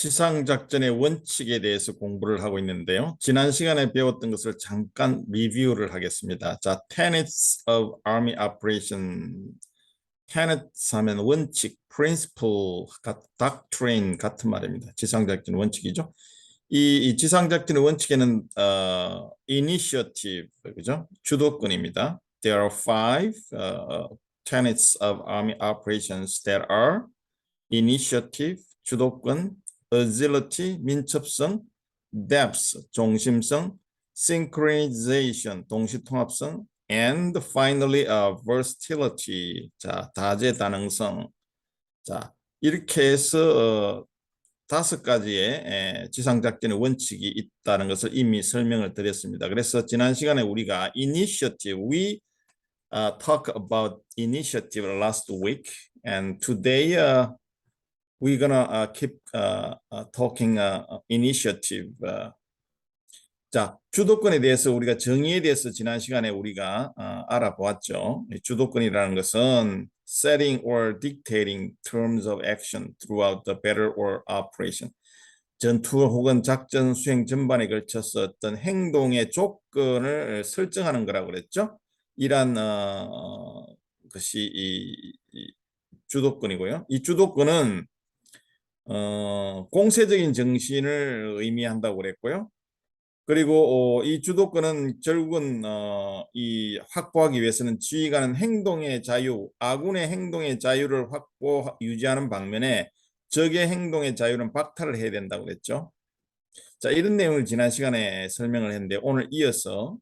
지상작전의 원칙에 대해서 공부를 하고 있는데요. 지난 시간에 배웠던 것을 잠깐 리뷰를 하겠습니다. 자, Tenets of Army Operation. Tenets 하면 원칙, principle, doctrine 같은 말입니다. 지상작전 원칙이죠. 이 지상작전의 원칙에는 initiative, 그죠? 주도권입니다. There are five tenets of army operations that are initiative, 주도권, agility, 민첩성, depth, 중심성, synchronization, 동시통합성, and finally versatility, 자, 다재다능성. 자, 이렇게 해서 다섯 가지의 지상작전의 원칙이 있다는 것을 이미 설명을 드렸습니다. 그래서 지난 시간에 우리가 initiative, we talk about initiative last week, and today we're gonna keep talking initiative. 자, 주도권에 대해서 우리가 정의에 대해서 지난 시간에 우리가 알아보았죠. 주도권이라는 것은 setting or dictating terms of action throughout the battle or operation. 전투 혹은 작전 수행 전반에 걸쳐서 어떤 행동의 조건을 설정하는 거라고 그랬죠. 이란 것이 이 주도권이고요. 이 주도권은 공세적인 정신을 의미한다고 그랬고요. 그리고 이 주도권은 결국은 이 확보하기 위해서는 지휘관은 행동의 자유, 아군의 행동의 자유를 유지하는 방면에 적의 행동의 자유는 박탈을 해야 된다고 그랬죠. 자, 이런 내용을 지난 시간에 설명을 했는데 오늘 이어서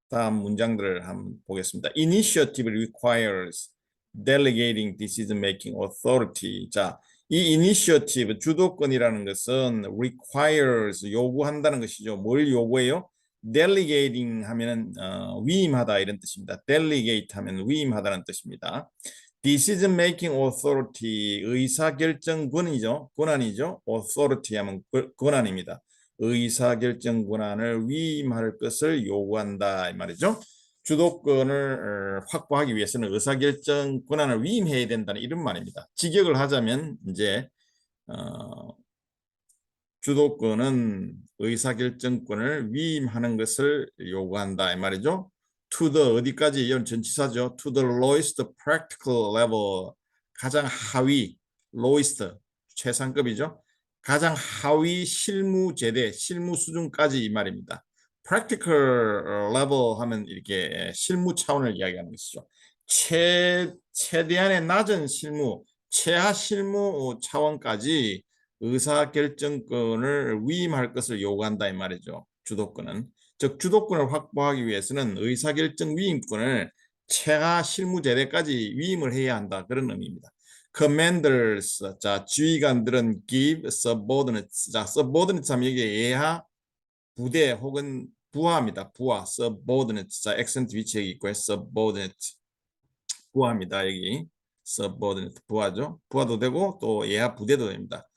다음 문장들을 한번 보겠습니다. Initiative requires delegating decision-making authority. 자, 이 initiative, 주도권이라는 것은 requires, 요구한다는 것이죠. 뭘 요구해요? delegating 하면은 위임하다 이런 뜻입니다. delegate 하면 위임하다는 뜻입니다. decision-making authority, 의사결정권이죠. 권한이죠. authority 하면 권한입니다. 의사결정 권한을 위임할 것을 요구한다 이 말이죠. 주도권을 확보하기 위해서는 의사결정 권한을 위임해야 된다는 이런 말입니다. 직역을 하자면 이제 주도권은 의사결정권을 위임하는 것을 요구한다 이 말이죠. To the 어디까지 이건 전치사죠. To the lowest practical level, 가장 하위, lowest 최상급이죠. 가장 하위 실무 제대, 실무 수준까지 이 말입니다. practical level 하면 이렇게 실무 차원을 이야기하는 것이죠. 최대한의 낮은 실무, 최하 실무 차원까지 의사결정권을 위임할 것을 요구한다 이 말이죠. 주도권은. 즉 주도권을 확보하기 위해서는 의사결정 위임권을 최하 실무제대까지 위임을 해야 한다. 그런 의미입니다. Commanders, 자 지휘관들은 give subordinates, 자 subordinates 하면 여기 예하 부대 혹은 부하입니다. 부하, subordinates, 자 액센트 위치 여기 있고요. subordinate, 부하입니다. 여기 subordinate, 부하죠. 부하도 되고 또 예하 부대도 됩니다.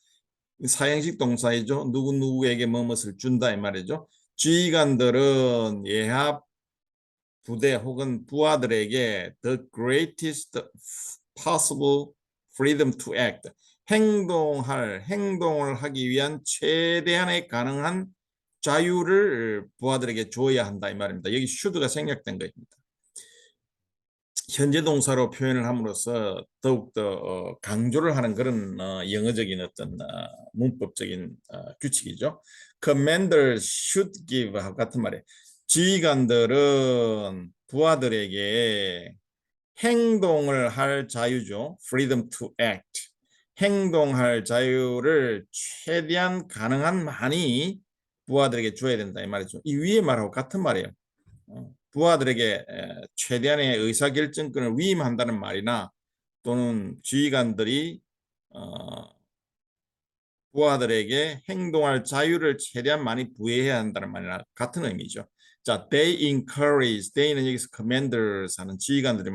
사형식 동사이죠. 누구누구에게 뭐뭇을 준다 이 말이죠. 지휘관들은 예하 부대 혹은 부하들에게 the greatest possible freedom to act, 행동을 하기 위한 최대한의 가능한 자유를 부하들에게 줘야 한다 이 말입니다. 여기 should가 생략된 것입니다. 현재 동사로 표현을 함으로써 더욱더 강조를 하는 그런 영어적인 어떤 문법적인 규칙이죠. Commanders should give 같은 말이에요. 지휘관들은 부하들에게 행동을 할 자유죠. Freedom to act. 행동할 자유를 최대한 가능한 많이 부하들에게 줘야 된다 이 말이죠. 이 위에 말하고 같은 말이에요. 부하들에게 최대한의 의사결정권을 위임한다는 말이나 또는 지휘관들이 부하들에게 행동할 자유를 최대한 많이 부여해야 한다는 말이나 같은 의미죠. 자, they encourage, they는 여기서 commanders 하는 지휘관들이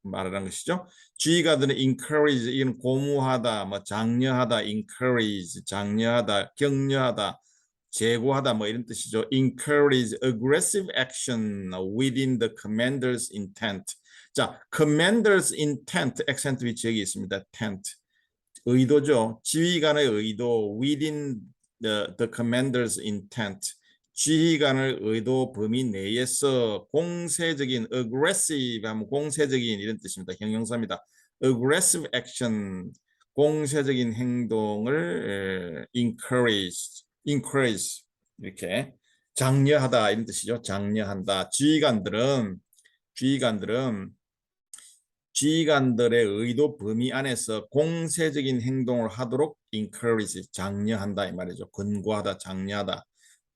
말하는 것이죠. 지휘관들은 encourage, 이건 고무하다, 뭐 장려하다, encourage, 장려하다, 격려하다, 제고하다 뭐 이런 뜻이죠. Encourage aggressive action within the commander's intent. 자, commander's intent, 액센트 위치 여기 있습니다. tent. 의도죠. 지휘관의 의도, within the commander's intent. 지휘관의 의도 범위 내에서 공세적인, aggressive 하면 공세적인 이런 뜻입니다. 형용사입니다. aggressive action, 공세적인 행동을 encourage 이렇게 장려하다 이런 뜻이죠. 장려한다. 지휘관들은 지휘관들의 의도 범위 안에서 공세적인 행동을 하도록 encourage, 장려한다 이 말이죠. 권고하다, 장려하다.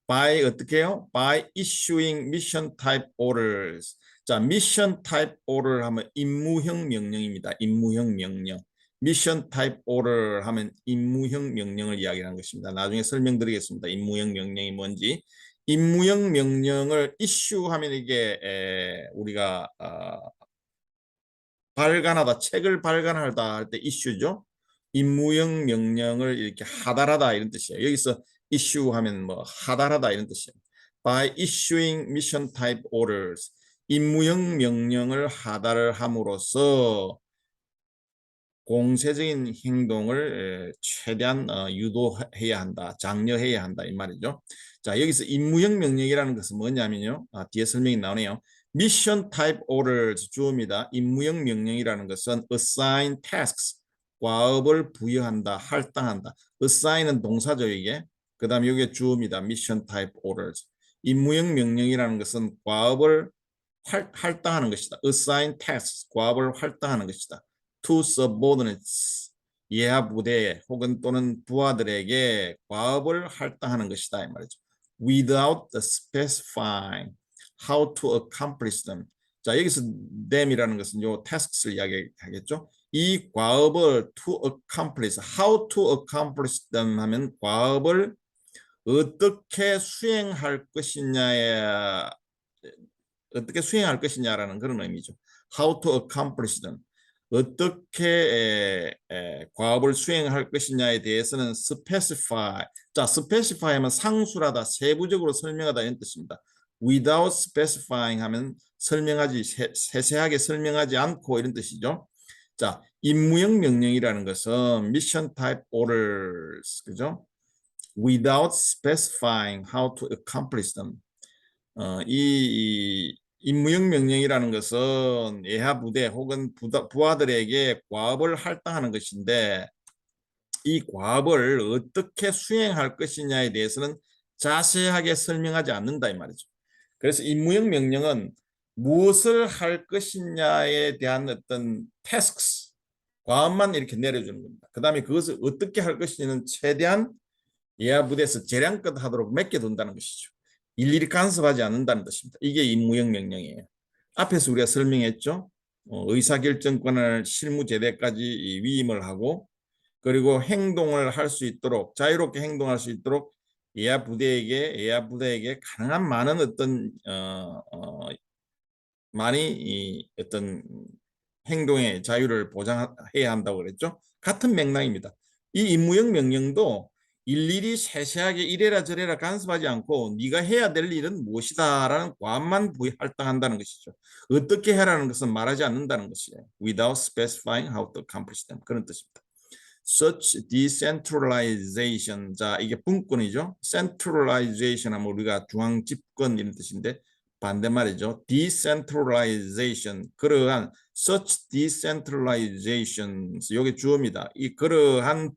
by 어떻게 해요? by issuing mission type orders. 자, mission type order 하면 임무형 명령입니다. 임무형 명령. mission type order 하면 임무형 명령을 이야기하는 것입니다. 나중에 설명드리겠습니다. 임무형 명령이 뭔지. 임무형 명령을 issu하면 이게 우리가 발간하다, 책을 발간하다 할 때 이슈죠. 임무형 명령을 이렇게 하달하다 이런 뜻이에요. 여기서 issue 하면 뭐 하달하다 이런 뜻이에요. By issuing mission type orders, 임무형 명령을 하달을 함으로써 공세적인 행동을 최대한 유도해야 한다, 장려해야 한다 이 말이죠. 자, 여기서 임무형 명령이라는 것은 뭐냐면요. 뒤에 설명이 나오네요. Mission type orders 주어입니다. 임무형 명령이라는 것은 assign tasks, 과업을 부여한다, 할당한다. assign은 동사죠 이게. 그 다음에 이게 주어입니다. Mission type orders. 임무형 명령이라는 것은 과업을 할당하는 것이다. assign tasks, 과업을 할당하는 것이다. to subordinates, 예하 부대 혹은 또는 부하들에게 과업을 할당하는 것이다 이 말이죠. Without specifying how to accomplish them. 자, 여기서 them이라는 것은 요 tasks를 이야기하겠죠. 이 과업을 to accomplish, how to accomplish them 하면 과업을 어떻게 수행할 것이냐라는 그런 의미죠. How to accomplish them. 어떻게 과업을 수행할 것이냐에 대해서는 specify. 자, specify 하면 상술하다, 세부적으로 설명하다 이런 뜻입니다. Without specifying 하면 설명하지, 세세하게 설명하지 않고 이런 뜻이죠. 자, 임무형 명령이라는 것은 mission type orders, 그죠? Without specifying how to accomplish them. 이 임무형 명령이라는 것은 예하 부대 혹은 부하들에게 과업을 할당하는 것인데 이 과업을 어떻게 수행할 것이냐에 대해서는 자세하게 설명하지 않는다 이 말이죠. 그래서 임무형 명령은 무엇을 할 것이냐에 대한 어떤 tasks, 과업만 이렇게 내려주는 겁니다. 그 다음에 그것을 어떻게 할 것이냐는 최대한 예하 부대에서 재량껏 하도록 맡겨둔다는 것이죠. 일일이 간섭하지 않는다는 뜻입니다. 이게 임무형 명령이에요. 앞에서 우리가 설명했죠. 의사결정권을 실무제대까지 위임을 하고 그리고 행동을 할 수 있도록 자유롭게 행동할 수 있도록 예하 부대에게 가능한 많은 어떤 어떤 행동의 자유를 보장해야 한다고 그랬죠. 같은 맥락입니다. 이 임무형 명령도 일일이 세세하게 이래라 저래라 간섭하지 않고 네가 해야 될 일은 무엇이다라는 과업만 할당한다는 것이죠. 어떻게 해라는 것은 말하지 않는다는 것이에요. Without specifying how to accomplish them. 그런 뜻입니다. Such decentralization. 자, 이게 분권이죠. centralization 하면 우리가 중앙 집권 이런 뜻인데 반대말이죠. decentralization. 그러한 such decentralization. 여기 주어입니다. 이 그러한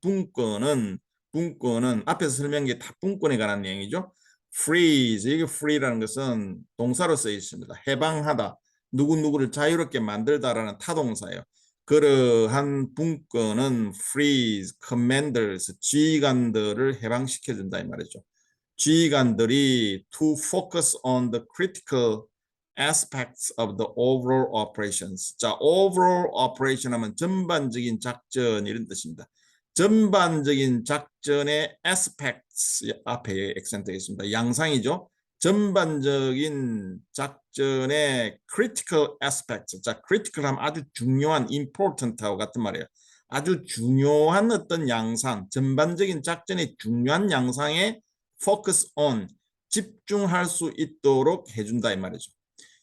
분권은 앞에서 설명한 게 다 분권에 관한 내용이죠. freeze. 이게 free라는 것은 동사로 쓰여 있습니다. 해방하다. 누구누구를 자유롭게 만들다라는 타동사예요. 그러한 분권은 freeze, commanders, 지휘관들을 해방시켜준다 이 말이죠. 지휘관들이 to focus on the critical aspects of the overall operations. 자, overall operation 하면 전반적인 작전 이런 뜻입니다. 전반적인 작전의 aspects 앞에 액센트가 있습니다. 양상이죠. 전반적인 작전의 critical aspects. 자, critical 하면 아주 중요한, important하고 같은 말이에요. 아주 중요한 어떤 양상, 전반적인 작전의 중요한 양상에 focus on, 집중할 수 있도록 해준다 이 말이죠.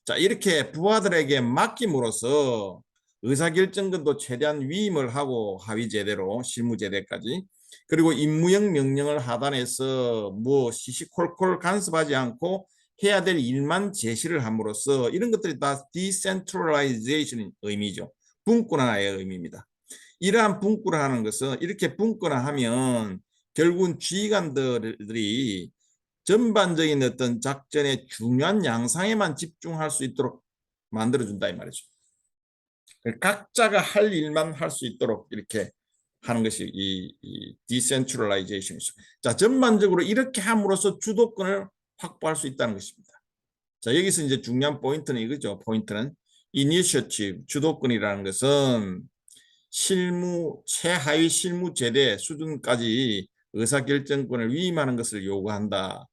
자, 이렇게 부하들에게 맡김으로써 의사결정권도 최대한 위임을 하고 하위 제대로 실무 제대까지 그리고 임무형 명령을 하단에서 뭐 시시콜콜 간섭하지 않고 해야 될 일만 제시를 함으로써 이런 것들이 다 디센트럴라이제이션의 의미죠. 분권화의 의미입니다. 이러한 분권화하는 것은 이렇게 분권화하면 결국은 지휘관들이 전반적인 어떤 작전의 중요한 양상에만 집중할 수 있도록 만들어준다 이 말이죠. 각자가 할 일만 할 수 있도록 이렇게 하는 것이 이 디센트럴라이제이션이죠. 자, 전반적으로 이렇게 함으로써 주도권을 확보할 수 있다는 것입니다. 자, 여기서 이제 중요한 포인트는 이거죠. 포인트는 이니셔티브, 주도권이라는 것은 실무, 최하위 실무 제대 수준까지 의사결정권을 위임하는 것을 요구한다.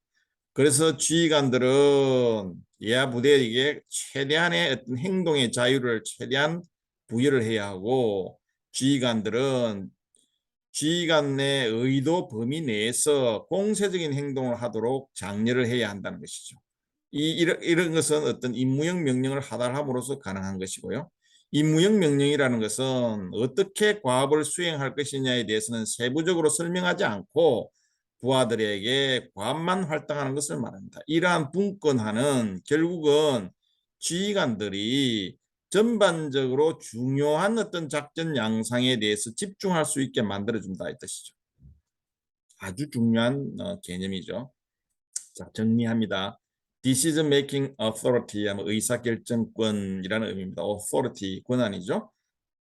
그래서 지휘관들은 예하 부대에게 최대한의 어떤 행동의 자유를 최대한 부여를 해야 하고 지휘관들은 지휘관 내 의도 범위 내에서 공세적인 행동을 하도록 장려를 해야 한다는 것이죠. 이런 것은 어떤 임무형 명령을 하달함으로써 가능한 것이고요. 임무형 명령이라는 것은 어떻게 과업을 수행할 것이냐에 대해서는 세부적으로 설명하지 않고 부하들에게 과업만 활동하는 것을 말합니다. 이러한 분권화는 결국은 지휘관들이 전반적으로 중요한 어떤 작전 양상에 대해서 집중할 수 있게 만들어준다 이 뜻이죠. 아주 중요한 개념이죠. 자, 정리합니다. Decision Making Authority 하면 의사결정권이라는 의미입니다. Authority, 권한이죠.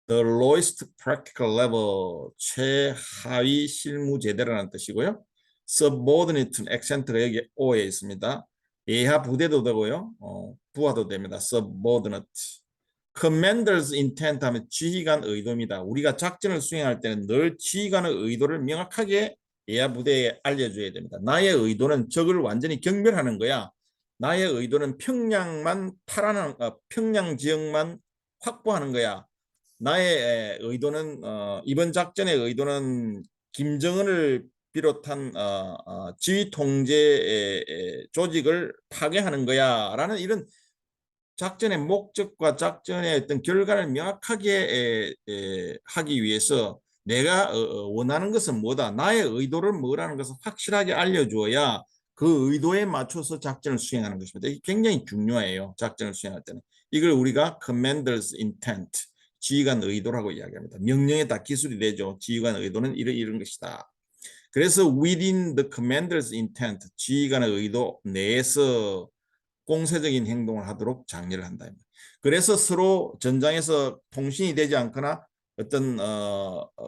The lowest practical level, 최하위 실무제대라는 뜻이고요. Subordinate, 액센트가 여기 O에 있습니다. 예하 부대도 되고요. 부하도 됩니다. Subordinate. Commander's intent 하면 지휘관 의도입니다. 우리가 작전을 수행할 때는 늘 지휘관의 의도를 명확하게 예하 부대에 알려줘야 됩니다. 나의 의도는 적을 완전히 경멸하는 거야. 나의 의도는 평양 지역만 확보하는 거야. 나의 의도는 이번 작전의 의도는 김정은을 비롯한 지휘 통제 조직을 파괴하는 거야라는 이런 작전의 목적과 작전의 어떤 결과를 명확하게 하기 위해서 내가 원하는 것은 뭐다, 나의 의도를 뭐라는 것을 확실하게 알려주어야 그 의도에 맞춰서 작전을 수행하는 것입니다. 이게 굉장히 중요해요. 작전을 수행할 때는. 이걸 우리가 Commander's Intent, 지휘관 의도라고 이야기합니다. 명령에 다 기술이 되죠. 지휘관 의도는 이런 것이다. 그래서 within the Commander's Intent, 지휘관의 의도 내에서 공세적인 행동을 하도록 장려를 한다. 그래서 서로 전장에서 통신이 되지 않거나 어떤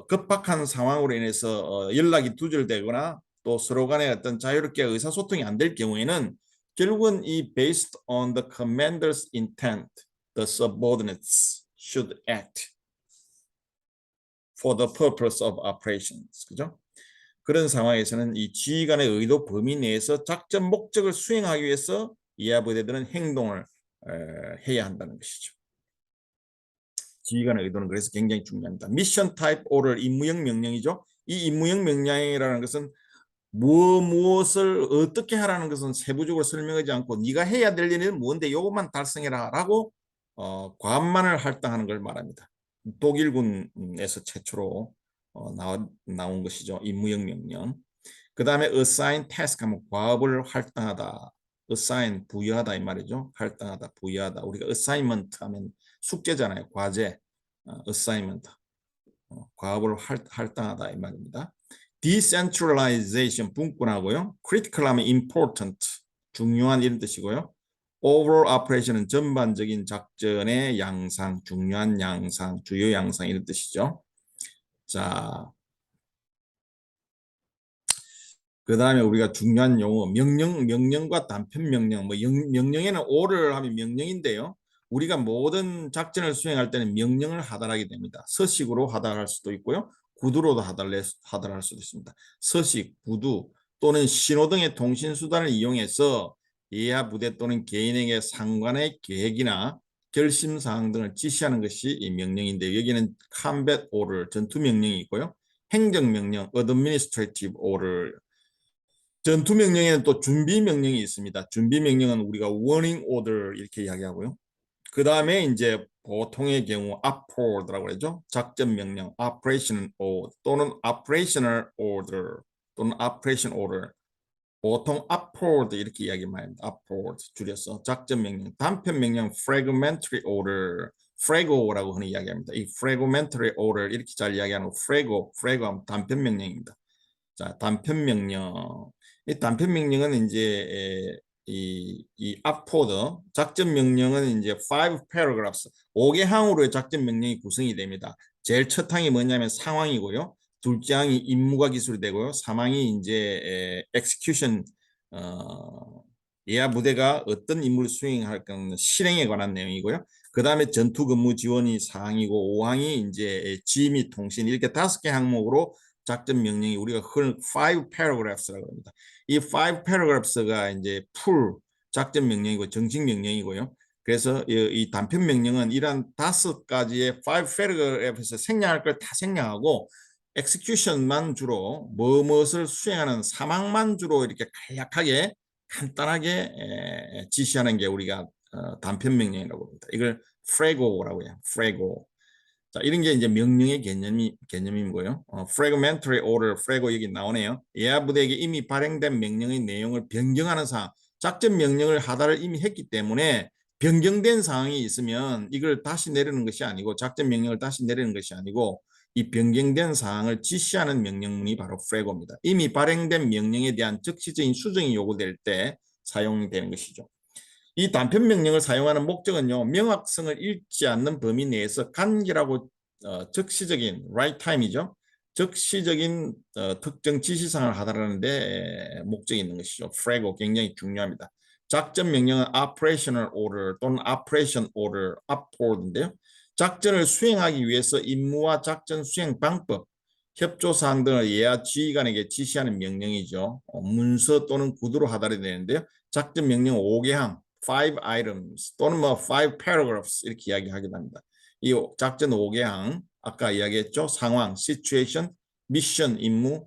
급박한 상황으로 인해서 연락이 두절되거나 또 서로 간에 어떤 자유롭게 의사소통이 안 될 경우에는 결국은 이 based on the commander's intent, the subordinates should act for the purpose of operations. 그죠? 그런 상황에서는 이 지휘관의 의도 범위 내에서 작전 목적을 수행하기 위해서 이하 부대들은 행동을 해야 한다는 것이죠. 지휘관의 의도는 그래서 굉장히 중요합니다. 미션 타입 오를 임무형 명령이죠. 이 임무형 명령이라는 것은 무엇을 어떻게 하라는 것은 세부적으로 설명하지 않고 네가 해야 될 일은 뭔데 이것만 달성해라 라고 과업만을 할당하는 걸 말합니다. 독일군에서 최초로 나온 것이죠. 임무형 명령. 그 다음에 assign task 하면 과업을 할당하다. assign 부여하다 이 말이죠. 할당하다, 부여하다. 우리가 assignment 하면 숙제잖아요. 과제. assignment. 과업을 할당하다 이 말입니다. decentralization 분권하고요. critical 하면 important. 중요한 이런 뜻이고요. overall operation은 전반적인 작전의 양상, 중요한 양상, 주요 양상 이런 뜻이죠. 자, 그 다음에 우리가 중요한 용어 명령과 단편 명령, 뭐 명령에는 오를 하면 명령인데요. 우리가 모든 작전을 수행할 때는 명령을 하달하게 됩니다. 서식으로 하달할 수도 있고요. 구두로도 하달할 수도 있습니다. 서식, 구두 또는 신호 등의 통신 수단을 이용해서 예하 부대 또는 개인에게 상관의 계획이나 결심 사항 등을 지시하는 것이 이 명령인데 여기는 combat order, 전투 명령이 있고요. 행정 명령, administrative order, 전투 명령에는 또 준비 명령이 있습니다. 준비 명령은 우리가 warning order 이렇게 이야기하고요. 그 다음에 이제 보통의 경우 upward라고 그러죠. 작전 명령, operation order 또는 operational order 또는 operation order. 보통 upward 이렇게 이야기만 합니다. upward 줄여서 작전 명령, 단편 명령 fragmentary order, frago라고 하는 이야기합니다. 이 fragmentary order 이렇게 잘 이야기하는 frago 하면 단편 명령입니다. 자, 단편 명령. 이 단편 명령은 이제 이 upward 작전 명령은 이제 5 paragraphs 5개 항으로의 작전 명령이 구성이 됩니다. 제일 첫 항이 뭐냐면 상황이고요. 둘째 항이 임무가 기술이 되고요. 3항이 이제 execution 예하 부대가 어떤 임무를 수행할 건 실행에 관한 내용이고요. 그 다음에 전투 근무 지원이 4항이고 5항이 이제 지휘 및 통신 이렇게 5개 항목으로 작전 명령이 우리가 흔히 5 paragraphs라고 합니다. 이 5 paragraphs가 이제 풀 작전 명령이고 정식 명령이고요. 그래서 이 단편 명령은 이러한 5가지의 5 paragraphs에서 생략할 걸 다 생략하고 execution만 주로 무엇을 수행하는 사망만 주로 이렇게 간략하게 간단하게 지시하는 게 우리가 단편 명령이라고 합니다. 이걸 frago라고 해요. frago. 자, 이런 게 이제 명령의 개념이고요. fragmentary order, frago 여기 나오네요. 예하 부대에게 이미 발행된 명령의 내용을 변경하는 사항, 작전 명령을 하다를 이미 했기 때문에 변경된 사항이 있으면 이걸 다시 내리는 것이 아니고 작전 명령을 다시 내리는 것이 아니고 이 변경된 사항을 지시하는 명령문이 바로 frago입니다. 이미 발행된 명령에 대한 즉시적인 수정이 요구될 때 사용되는 것이죠. 이 단편 명령을 사용하는 목적은요, 명확성을 잃지 않는 범위 내에서 간결하고 즉시적인 right time이죠. 즉시적인 특정 지시사항을 하다라는 데 목적이 있는 것이죠. frago 굉장히 중요합니다. 작전 명령은 operational order 또는 operation order, upward인데요. 작전을 수행하기 위해서 임무와 작전 수행 방법, 협조사항 등을 예하 지휘관에게 지시하는 명령이죠. 문서 또는 구두로 하달이 되는데요. 작전 명령 5개항, 5 items 또는 뭐 5 paragraphs 이렇게 이야기하기도 합니다. 이 작전 5개항 아까 이야기했죠. 상황, situation, mission, 임무,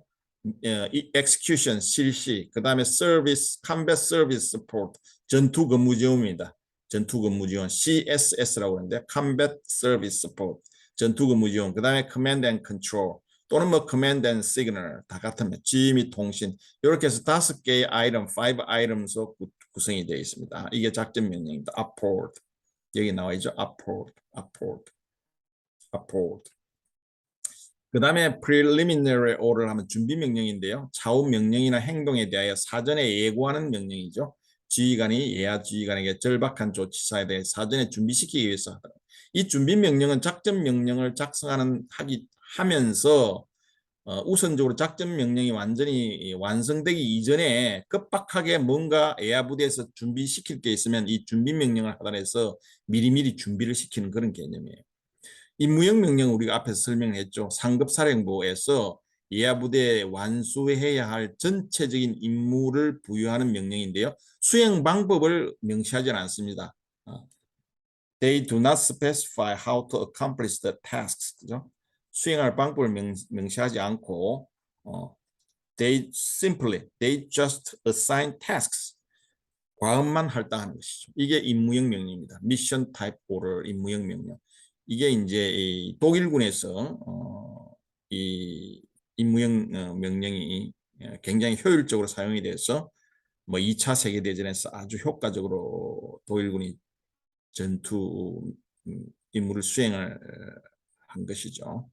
execution, 실시, 그 다음에 service, combat service support, 전투 근무 지원입니다. 전투 근무 지원, CSS라고 하는데 combat service support, 전투 근무 지원, 그 다음에 command and control 또는 뭐 command and signal 다 같으면 지휘 및 통신 이렇게 해서 5개의 아이템, 5 items 구성이 되어 있습니다. 이게 작전 명령입니다. upward 여기 나와 있죠. upward, upward, upward. 그 다음에 preliminary order 하면 준비 명령인데요. 차후 명령이나 행동에 대하여 사전에 예고하는 명령이죠. 지휘관이 예하 지휘관에게 절박한 조치사에 대해 사전에 준비시키기 위해서 하더라. 이 준비 명령은 작전 명령을 하면서 우선적으로 작전 명령이 완전히 완성되기 이전에 급박하게 뭔가 예하 부대에서 준비시킬 게 있으면 이 준비 명령을 하단해서 미리미리 준비를 시키는 그런 개념이에요. 임무형 명령 우리가 앞에서 설명했죠. 상급 사령부에서 예하 부대에 완수해야 할 전체적인 임무를 부여하는 명령인데요. 수행 방법을 명시하지는 않습니다. They do not specify how to accomplish the tasks. 그죠? 수행할 방법을 명시하지 않고 they just assign tasks. 과업만 할당하는 것이죠. 이게 임무형 명령입니다. 미션 타입 오더 임무형 명령. 이게 이제 이 독일군에서 이 임무형 명령이 굉장히 효율적으로 사용이 돼서 뭐 2차 세계대전에서 아주 효과적으로 독일군이 전투 임무를 수행을 한 것이죠.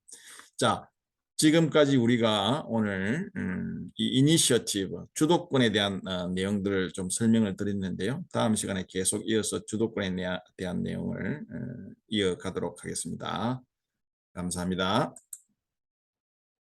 자, 지금까지 우리가 오늘 이 이니셔티브, 주도권에 대한 내용들을 좀 설명을 드렸는데요. 다음 시간에 계속 이어서 주도권에 대한 내용을 이어가도록 하겠습니다. 감사합니다.